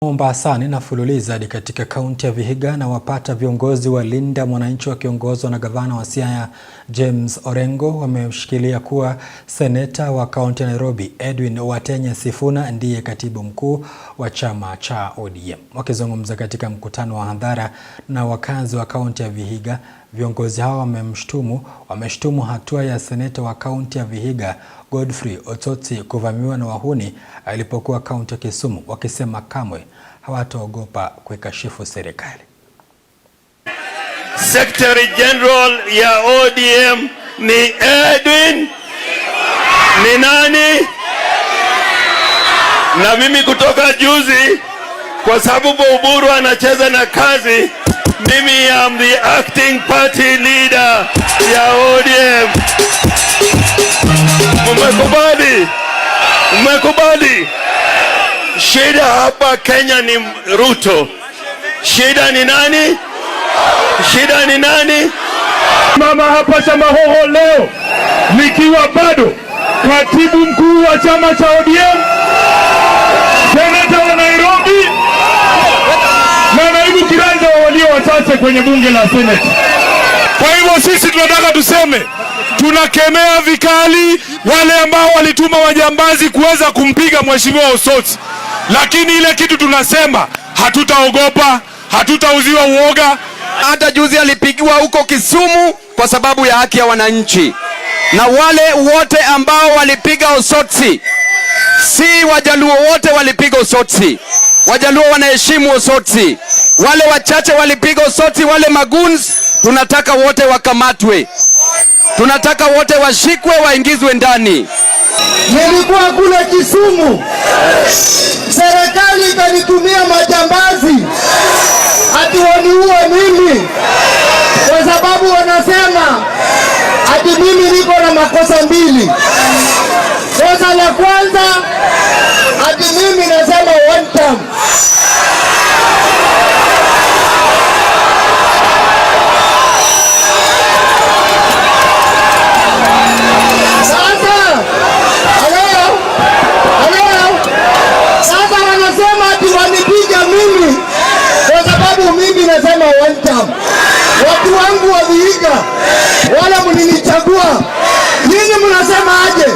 Mombasani na fululiza hadi katika kaunti ya Vihiga na wapata viongozi wa Linda Mwananchi wakiongozwa na gavana wa Siaya James Orengo wameshikilia kuwa seneta wa kaunti ya Nairobi Edwin Watenye Sifuna ndiye katibu mkuu wa chama cha ODM. Wakizungumza katika mkutano wa hadhara na wakazi wa kaunti ya Vihiga, viongozi hao wameshtumu hatua ya seneta wa kaunti ya Vihiga Godfrey Otsoti kuvamiwa na wahuni alipokuwa kaunti ya Kisumu, wakisema kamwe hawataogopa kuikashifu serikali. Secretary General ya ODM ni Edwin ni nani? Na mimi kutoka juzi, kwa sababu Uburu anacheza na kazi, mimi am the acting party leader ya ODM. Mmekubali? Shida hapa Kenya ni Ruto. Shida ni nani? Shida ni nani? Mama hapa Shamahoho leo nikiwa bado katibu mkuu wa chama cha ODM, seneta wa Nairobi na naibu kiranja wa walio wachache kwenye bunge la Senate. Kwa hivyo sisi tunataka tuseme, tunakemea vikali wale ambao walituma wajambazi kuweza kumpiga mheshimiwa Osotsi. Lakini ile kitu tunasema, hatutaogopa, hatutauziwa uoga. Hata juzi alipigiwa huko Kisumu kwa sababu ya haki ya wananchi. Na wale wote ambao walipiga Osotsi, si Wajaluo wote walipiga Osotsi. Wajaluo wanaheshimu Osotsi. Wale wachache walipiga Osotsi, wale magoons, tunataka wote wakamatwe. Tunataka wote washikwe, waingizwe ndani. Nilikuwa kule Kisumu, serikali ikanitumia majambazi ati waniue mimi, kwa sababu wanasema ati mimi niko na makosa mbili. Kosa la kwanza ati mimi nasema one term. Mimi nasema one term. Watu wangu wa Vihiga, wala mlinichagua, nyinyi mnasema aje?